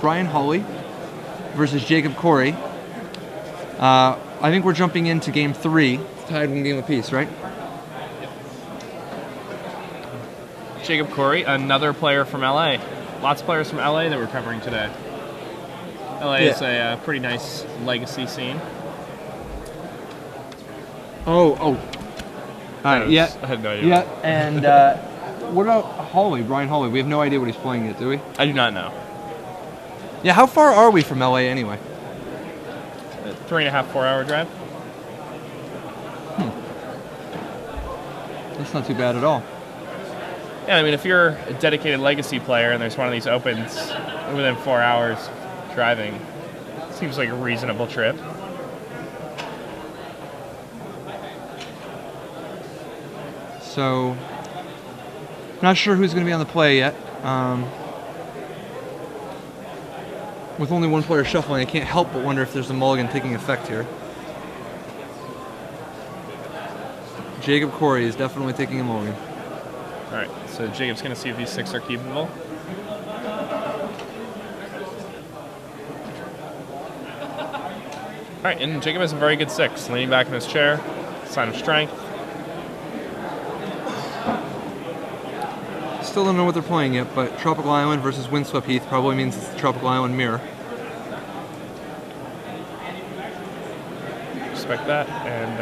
Bryan Hawley versus Jacob Kory. I think we're jumping into game 3. It's tied 1 game apiece, right? Jacob Kory, another player from LA. Lots of players from LA that we're covering today. LA is a pretty nice legacy scene. All right, I had no idea. Yeah, and what about Hawley, Bryan Hawley? We have no idea what he's playing yet, do we? I do not know. Yeah, how far are we from LA anyway? 3.5, 4 hour drive. That's not too bad at all. Yeah, I mean, if you're a dedicated legacy player and there's one of these opens within 4 hours driving, seems like a reasonable trip. So, not sure who's going to be on the play yet. With only one player shuffling, I can't help but wonder if there's a mulligan taking effect here. Jacob Kory is definitely taking a mulligan. Alright, so Jacob's going to see if these 6 are keepable. Alright, and Jacob has a very good 6, leaning back in his chair, sign of strength. Still don't know what they're playing yet, but Tropical Island versus Windswept Heath probably means it's the Tropical Island mirror. Respect that, and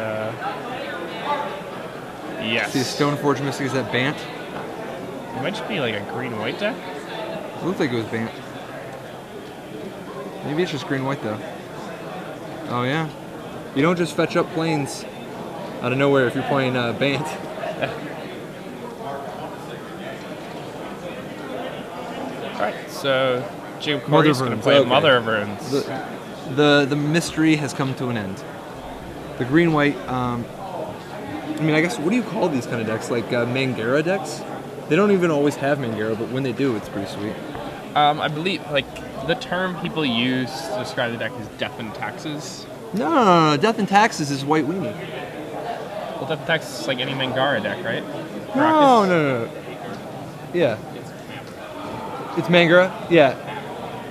yes. See, Stoneforge Mystic is that Bant. It might just be like a green-white deck. It looked like it was Bant. Maybe it's just green-white though. Oh yeah. You don't just fetch up planes out of nowhere if you're playing Bant. Alright, so Jacob Kory's going to play Mother of Runes. The mystery has come to an end. The green-white, I mean, I guess, what do you call these kind of decks? Like Mangara decks? They don't even always have Mangara, but when they do, it's pretty sweet. I believe, like, the term people use to describe the deck is Death and Taxes. No. Death and Taxes is White Weenie. Well, Death and Taxes is like any Mangara deck, right? No. Yeah. It's Mangara? Yeah.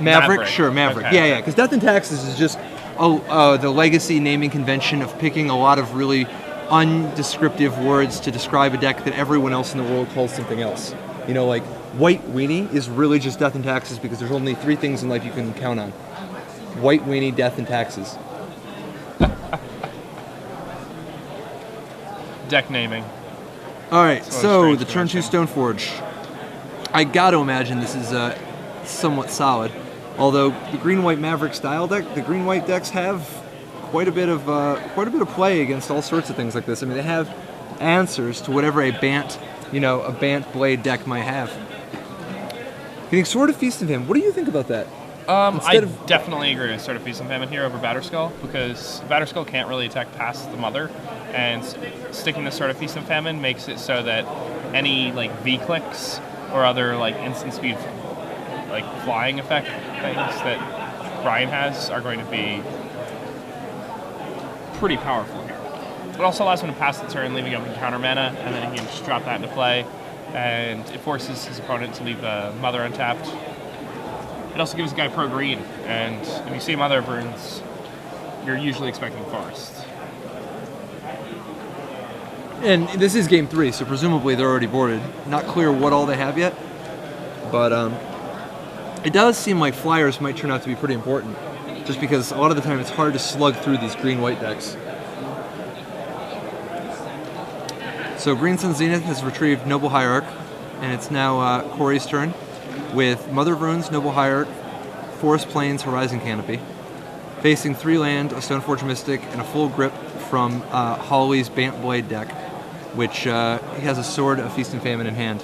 Maverick? Sure, Maverick. Okay. Yeah, because Death and Taxes is just the legacy naming convention of picking a lot of really undescriptive words to describe a deck that everyone else in the world calls something else. You know, like, White Weenie is really just Death and Taxes because there's only 3 things in life you can count on. White Weenie, Death, and Taxes. Deck naming. Alright, so the turn 2 Stoneforge. I gotta imagine this is somewhat solid. Although the green-white Maverick style deck, the green-white decks have quite a bit of play against all sorts of things like this. I mean, they have answers to whatever a Bant Blade deck might have. Getting Sword of Feast and Famine. What do you think about that? I definitely agree with Sword of Feast and Famine here over Batterskull, because Batterskull can't really attack past the Mother, and sticking the Sword of Feast and Famine makes it so that any like V-clicks or other like instant speed like flying effect things that Bryan has are going to be pretty powerful here. It also allows him to pass the turn, leaving open counter mana, and then he can just drop that into play, and it forces his opponent to leave the Mother untapped. It also gives the guy pro green, and if you see Mother of Runes, you're usually expecting Forest. And this is game 3, so presumably they're already boarded. Not clear what all they have yet, but it does seem like flyers might turn out to be pretty important, just because a lot of the time it's hard to slug through these green-white decks. So Green Sun Zenith has retrieved Noble Hierarch, and it's now Kory's turn, with Mother of Runes, Noble Hierarch, Forest Plains, Horizon Canopy, facing 3 land, a Stoneforge Mystic, and a full grip from Hawley's Bant Blade deck, which he has a Sword of Feast and Famine in hand.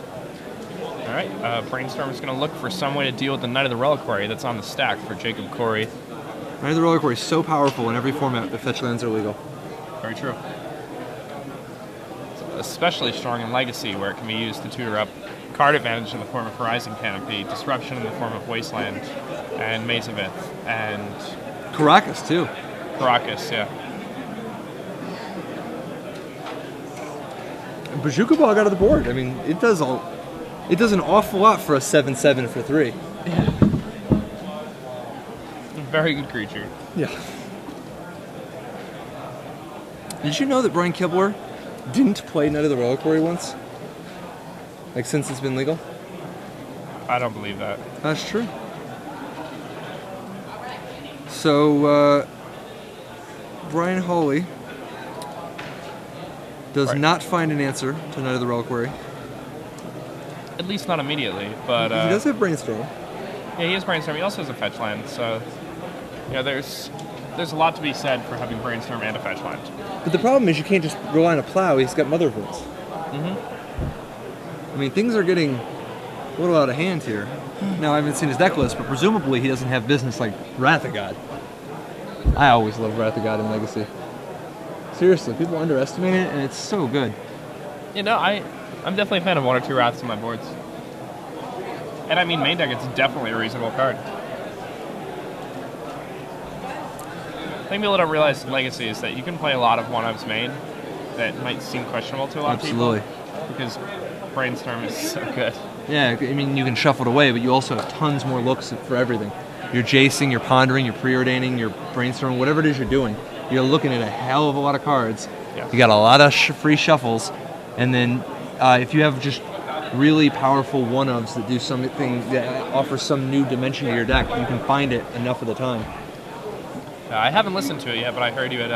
Alright, Brainstorm is going to look for some way to deal with the Knight of the Reliquary that's on the stack for Jacob Kory. Knight of the Reliquary is so powerful in every format that fetch lands are legal. Very true. It's especially strong in Legacy, where it can be used to tutor up card advantage in the form of Horizon Canopy, Disruption in the form of Wasteland, and Maze of Ith, and Caracas, too. Caracas, yeah. Bazooka Ball got to the board. I mean, it does an awful lot for a 7/7 for 3. very good creature. Yeah. Did you know that Bryan Kibler didn't play Knight of the Reliquary once? Like, since it's been legal? I don't believe that. That's true. So, Brian Hawley does not find an answer to Knight of the Reliquary. At least not immediately, but... he does have Brainstorm. Yeah, he has Brainstorm. He also has a fetch land, so... there's a lot to be said for having Brainstorm and a fetch land. But the problem is you can't just rely on a plow. He's got Mother of Runes. Mm-hmm. I mean, things are getting a little out of hand here. Now, I haven't seen his deck list, but presumably he doesn't have business like Wrath of God. I always love Wrath of God in Legacy. Seriously, people underestimate it, and it's so good. I'm definitely a fan of 1 or 2 Wraths on my boards. And I mean, main deck, it's definitely a reasonable card. I think people don't realize in Legacy is that you can play a lot of 1-ofs main that might seem questionable to a lot of people. Absolutely. Because Brainstorm is so good. Yeah, I mean, you can shuffle it away, but you also have tons more looks for everything. You're jacing, you're pondering, you're preordaining, you're brainstorming, whatever it is you're doing. You're looking at a hell of a lot of cards. Yeah. You got a lot of free shuffles, and then if you have just really powerful 1-ofs that do something that offers some new dimension to your deck, you can find it enough of the time. I haven't listened to it yet, but I heard you had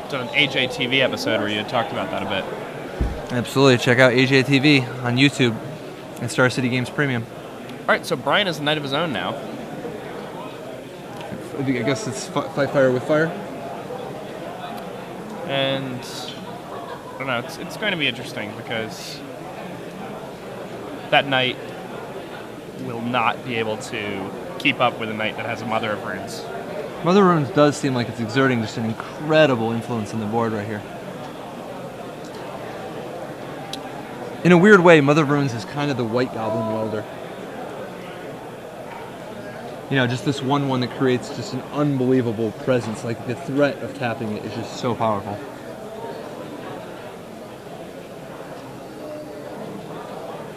done an AJTV episode where you had talked about that a bit. Absolutely. Check out AJTV on YouTube and Star City Games Premium. All right, so Bryan is a knight of his own now. I guess it's fight fire with fire. And I don't know, it's going to be interesting because that knight will not be able to keep up with a knight that has a Mother of Runes. Mother of Runes does seem like it's exerting just an incredible influence on the board right here. In a weird way, Mother of Runes is kind of the White Goblin welder. Just this 1/1 that creates just an unbelievable presence. Like, the threat of tapping it is just so powerful.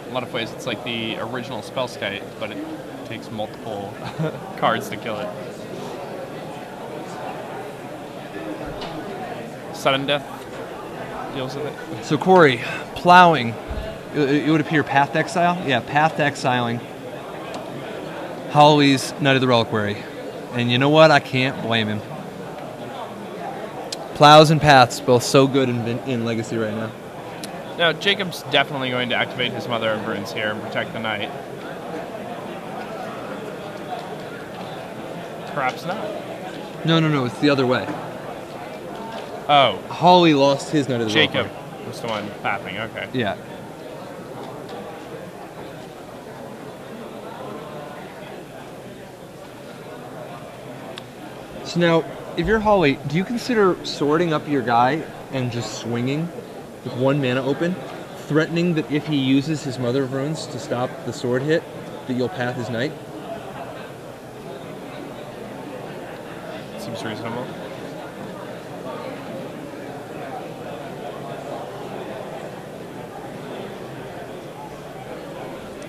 In a lot of ways, it's like the original Spellskite, but it takes multiple cards to kill it. Sudden Death deals with it. So, Kory, plowing. It would appear Path to Exile? Yeah, Path to Exiling Hawley's Knight of the Reliquary. And you know what? I can't blame him. Plows and Paths, both so good in Legacy right now. Now, Jacob's definitely going to activate his Mother of Runes here and protect the knight. Perhaps not. No, it's the other way. Oh. Hawley lost his Knight of the Jacob Reliquary. was the one pathing, okay. Yeah. So now, if you're Hawley, do you consider sorting up your guy and just swinging with 1 mana open, threatening that if he uses his Mother of Runes to stop the sword hit, that you'll path his knight? Seems reasonable.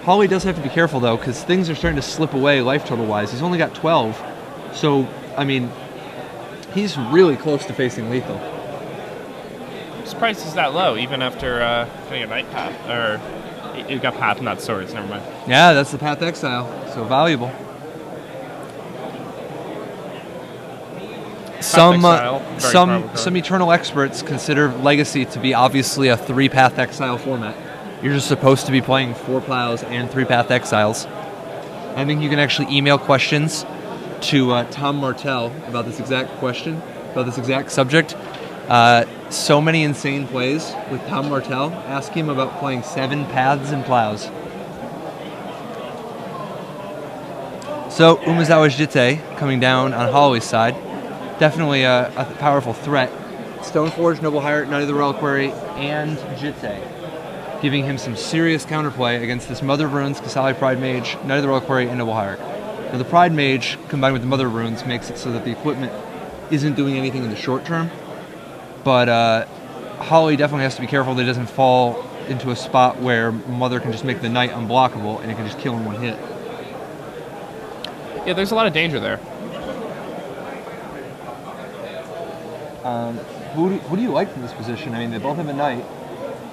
Hawley does have to be careful, though, because things are starting to slip away life total-wise. He's only got 12, so, I mean, he's really close to facing lethal. His price is that low, even after getting a Knight Path. Or, you got Path, not Swords, never mind. Yeah, that's the Path to Exile, so valuable. Some Eternal experts consider Legacy to be obviously a 3-Path Exile format. You're just supposed to be playing 4 Plows and 3-Path Exiles. I think you can actually email questions to Tom Martell about this exact question, about this exact subject. So many insane plays with Tom Martell. Ask him about playing 7 Paths and Plows. So, Umezawa's Jitte coming down on Hawley's side. Definitely a powerful threat. Stoneforge, Noble Hierarch, Knight of the Reliquary, and Jitte, giving him some serious counterplay against this Mother of Runes, Kasali Pride Mage, Knight of the Reliquary, and Noble Hierarch. Now, the Pride Mage, combined with the Mother of Runes, makes it so that the equipment isn't doing anything in the short term, but Hawley definitely has to be careful that he doesn't fall into a spot where Mother can just make the Knight unblockable and it can just kill in 1 hit. Yeah, there's a lot of danger there. Who do you like from this position? I mean, they both have a knight,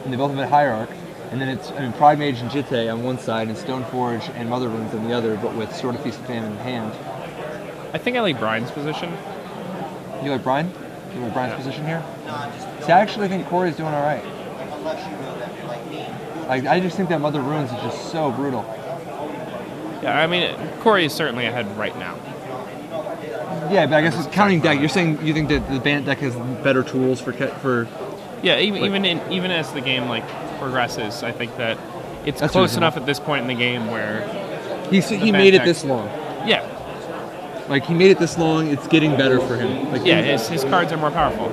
and they both have a hierarch, and then it's Pride Mage and Jitte on one side, and Stoneforge and Mother Runes on the other, but with Sword of Feast and Famine in hand. I think I like Bryan's position. You like Bryan? You like Bryan's position here? See, I actually think Kory's doing all right. Like, I just think that Mother Runes is just so brutal. Yeah, I mean, Kory is certainly ahead right now. Yeah, but I guess it's counting deck. You're saying you think that the Bant deck has better tools for yeah, even as the game like progresses, I think that it's close enough at this point in the game where he made it this long. Yeah, like he made it this long. It's getting better for him. Like yeah, his cards are more powerful.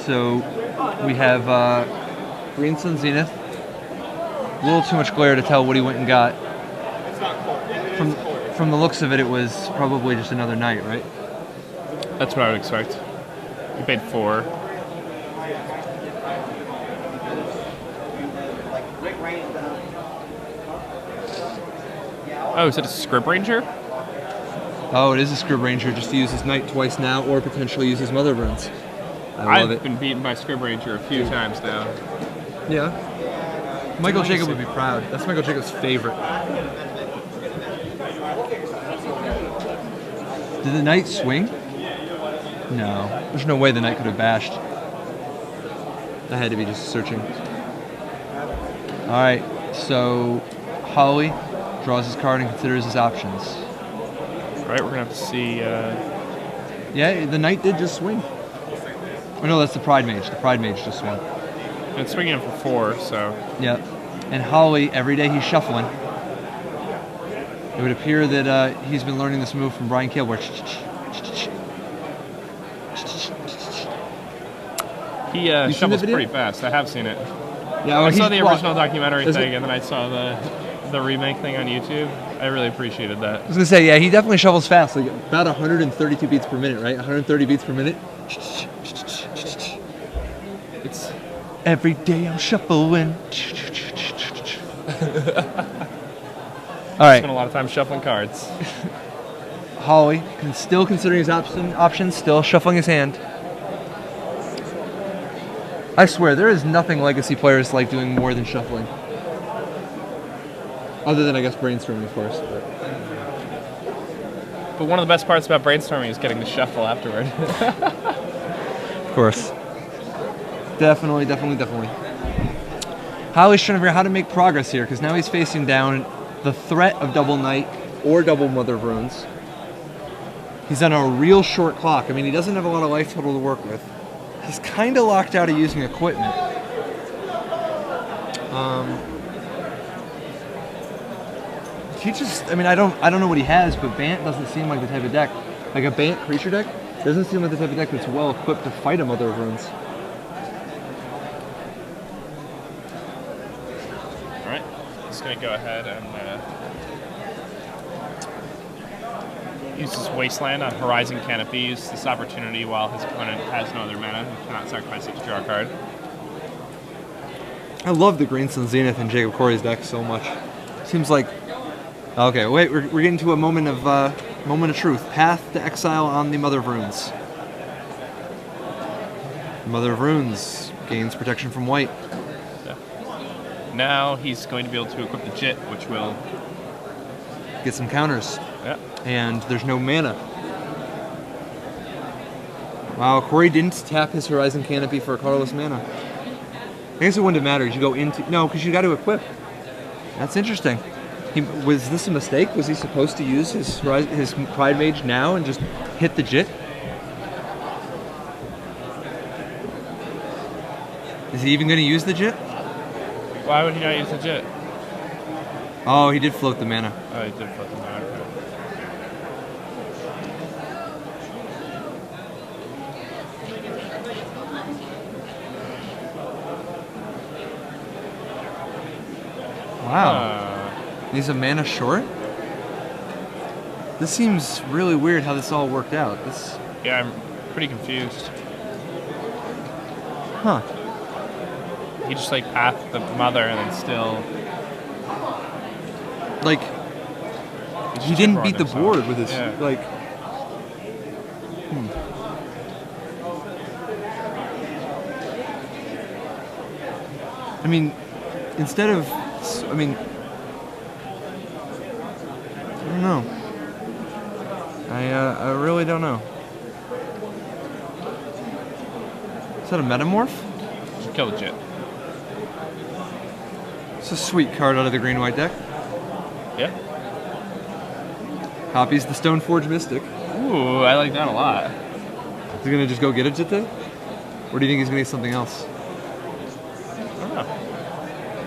So we have Green Sun Zenith. A little too much glare to tell what he went and got. From the looks of it, it was probably just another knight, right? That's what I would expect. He paid 4. Oh, is it a Scrib Ranger? Oh, it is a Scrib Ranger, just to use his knight twice now, or potentially use his Mother Runes. I've been beaten by Scrib Ranger a few times now. Yeah. Michael Jacob would be proud. That's Michael Jacob's favorite. Did the knight swing? No. There's no way the knight could have bashed. That had to be just searching. Alright, so Hawley draws his card and considers his options. Alright, we're going to have to see... Yeah, the knight did just swing. Oh no, that's the Pride Mage. The Pride Mage just swung. And it's swinging for 4, so... Yeah. And Hawley, every day he's shuffling. It would appear that he's been learning this move from Bryan Cale, where he shuffles pretty fast. I have seen it. Yeah, I saw the original documentary thing, and then I saw the remake thing on YouTube. I really appreciated that. I was gonna say, yeah, he definitely shuffles fast, like about 132 beats per minute, right? 130 beats per minute. It's every day I'm shuffling. All right. Spent a lot of time shuffling cards. Hawley still considering his options, still shuffling his hand. I swear, there is nothing Legacy players like doing more than shuffling. Other than, I guess, brainstorming, of course. But one of the best parts about brainstorming is getting to shuffle afterward. Of course. Definitely. Hawley's trying to figure out how to make progress here, because now he's facing down the threat of double knight or double Mother of Runes. He's on a real short clock. I mean, he doesn't have a lot of life total to work with. He's kind of locked out of using equipment. I don't know what he has, but Bant doesn't seem like the type of deck. Like a Bant creature deck doesn't seem like the type of deck that's well equipped to fight a Mother of Runes. Alright, just going to go ahead and use his Wasteland on Horizon Canopy. Use this opportunity while his opponent has no other mana. He cannot sacrifice it to draw a card. I love the Green Sun Zenith and Jacob Kory's deck so much. Seems like... Okay, wait, we're getting to a moment of truth. Path to Exile on the Mother of Runes. Mother of Runes gains protection from white. Yeah. Now he's going to be able to equip the Jit, which will... get some counters. Yeah. And there's no mana. Wow, Kory didn't tap his Horizon Canopy for a colorless mana. I guess it wouldn't have mattered. You go into... No, because you got to equip. That's interesting. Was this a mistake? Was he supposed to use his Pride Mage now and just hit the Jit? Is he even going to use the Jit? Why would he not use the Jit? Oh, he did float the mana. Oh, he did float the mana. Okay. Wow. He's a mana short? This seems really weird how this all worked out. Yeah, I'm pretty confused. Huh. He just like pathed the Mother and then still... Like, he didn't beat the board with his... Yeah. Like, I mean, instead of, I mean, I don't know. I really don't know. Is that a Metamorph? Should kill the Jit. It's a sweet card out of the green-white deck. Yeah. Copies the Stoneforge Mystic. Ooh, I like that a lot. Is he gonna just go get a Jit then? Or do you think he's gonna get something else? I don't know.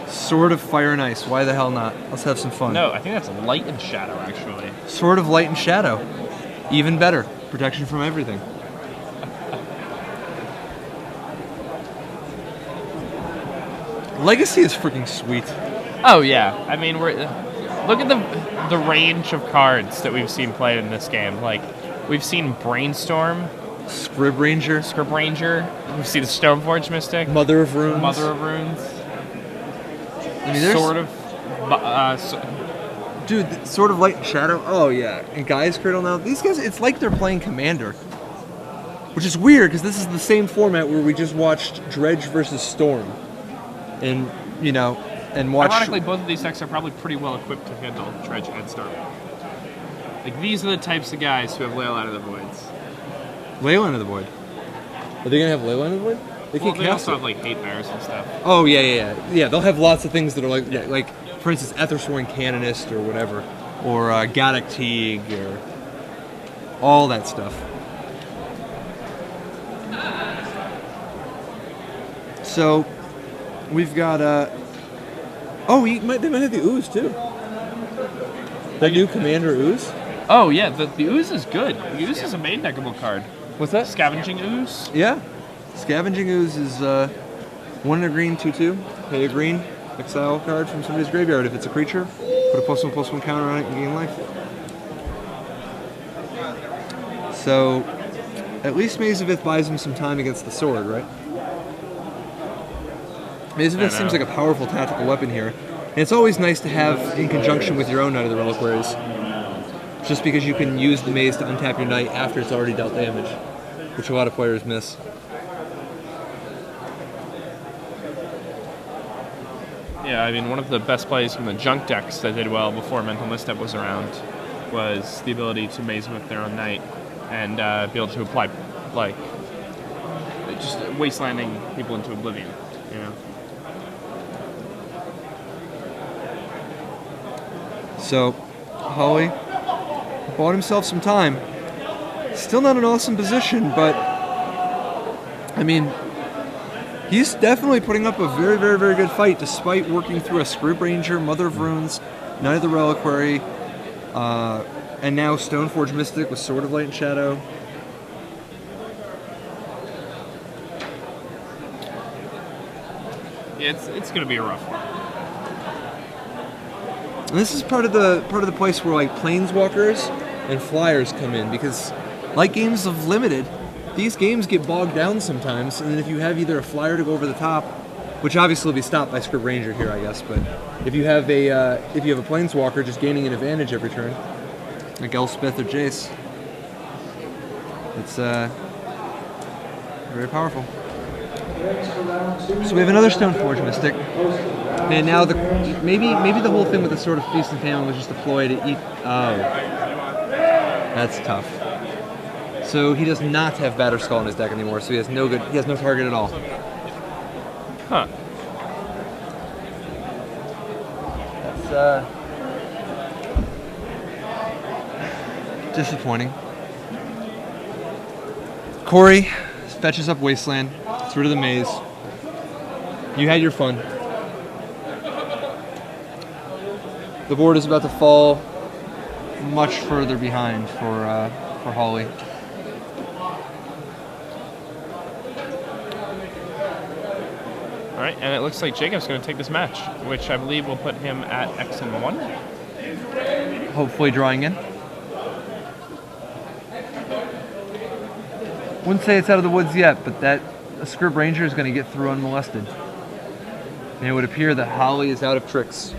Sword of Fire and Ice. Why the hell not? Let's have some fun. No, I think that's Light and Shadow, actually. Sword of Light and Shadow. Even better. Protection from everything. Legacy is freaking sweet. Oh yeah, I mean look at the range of cards that we've seen played in this game. Like we've seen Brainstorm, Scrib Ranger, we've seen Stoneforge Mystic, Mother of Runes. I mean, sort of. Dude, Sword of Light and Shadow. Oh yeah, and Gaia's Cradle now. These guys, it's like they're playing Commander, which is weird because this is the same format where we just watched Dredge versus Storm, and you know, and watched. Ironically, both of these decks are probably pretty well equipped to handle Dredge and Storm. Like these are the types of guys who have Leyline of the Voids. Leyline of the Void. Are they gonna have Leyline of the Void? They can't They cast also it. have like hate bears and stuff. Oh yeah. They'll have lots of things that are like for instance, Ethersworn Canonist or whatever, or Gaddock Teague or all that stuff. So we've got they might have the Ooze too. The new Commander Ooze. Oh yeah, the Ooze is good. The Ooze is a main deckable card. What's that? Scavenging Ooze. Yeah. Scavenging Ooze is 1 and a green, 2/2. Pay a green, exile card from somebody's graveyard. If it's a creature, put a +1/+1 counter on it and gain life. So, at least Mazavith buys him some time against the sword, right? Mazavith seems like a powerful tactical weapon here. And it's always nice to have in conjunction with your own Knight of the Reliquaries. Just because you can use the maze to untap your Knight after it's already dealt damage, which a lot of players miss. Yeah, I mean, one of the best plays from the junk decks that did well before Mental Misstep was around was the ability to maze with their own Knight and be able to apply, like, just wastelanding people into oblivion, you know? So, Hawley bought himself some time. Still not an awesome position, but I mean, he's definitely putting up a very, very, very good fight despite working through a Scrib Ranger, Mother of Runes, Knight of the Reliquary, and now Stoneforge Mystic with Sword of Light and Shadow. Yeah, it's going to be a rough one. And this is part of the place where like Planeswalkers and Flyers come in, because like games of Limited, these games get bogged down sometimes, and if you have either a Flyer to go over the top, which obviously will be stopped by Scrib Ranger here, I guess, but if you have a Planeswalker just gaining an advantage every turn, like Elspeth or Jace, it's very powerful. So we have another Stoneforge Mystic. And now maybe the whole thing with the Sword of Feast and Famine was just a ploy to eat. Oh, that's tough. So he does not have Batterskull in his deck anymore. So he has no target at all. Huh. That's disappointing. Kory fetches up Wasteland. It's rid of the maze. You had your fun. The board is about to fall much further behind for Hawley. All right, and it looks like Jacob's going to take this match, which I believe will put him at X and 1. Hopefully drawing in. Wouldn't say it's out of the woods yet, but that a Scrib Ranger is going to get through unmolested. And it would appear that Hawley is out of tricks.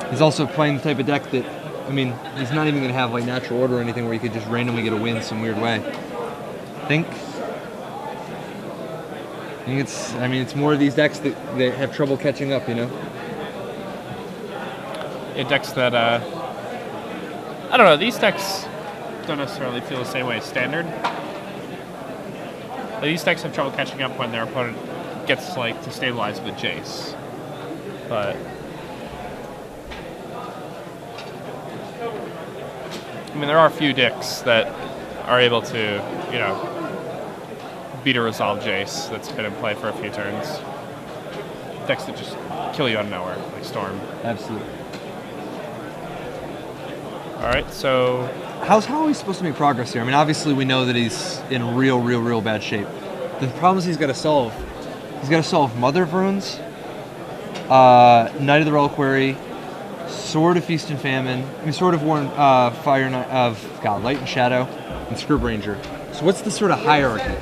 He's also playing the type of deck that I mean, he's not even going to have like natural order or anything where you could just randomly get a win some weird way. I think it's more of these decks that have trouble catching up, you know? Decks that, I don't know, these decks don't necessarily feel the same way as Standard. But these decks have trouble catching up when their opponent gets, like, to stabilize with Jace. But I mean, there are a few decks that are able to, you know, beat a resolve Jace that's been in play for a few turns. Decks that just kill you out of nowhere, like Storm. Absolutely. Alright, so how's Hawley supposed to make progress here? I mean, obviously we know that he's in real bad shape. The problems he's got to solve. He's got to solve Mother of Runes, Knight of the Reliquary, Sword of Feast and Famine. I mean, Sword of War, Fire of Light and Shadow, and Scrib Ranger. So what's the sort of hierarchy?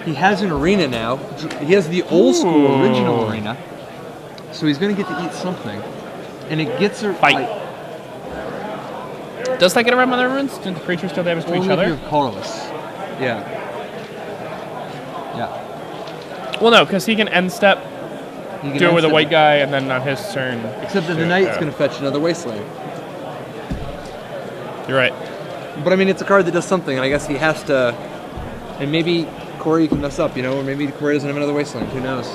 He has an arena now. He has the old school original arena. So he's going to get to eat something, and it gets her fight. Does that get around Mother of Runes? Do the creatures deal damage to each other? Only if you're colorless. Yeah. Yeah. Well, no, because he can end step, do it with a white guy, and then on his turn. Except that the Knight's going to fetch another Wasteland. You're right. But I mean, it's a card that does something, and I guess he has to. And maybe Kory can mess up, you know, or maybe Kory doesn't have another Wasteland. Who knows?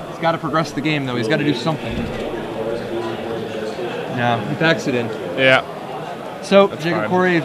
He's got to progress the game, though. He's got to do something. Yeah, he packs it in. Yeah. So, Jacob Kory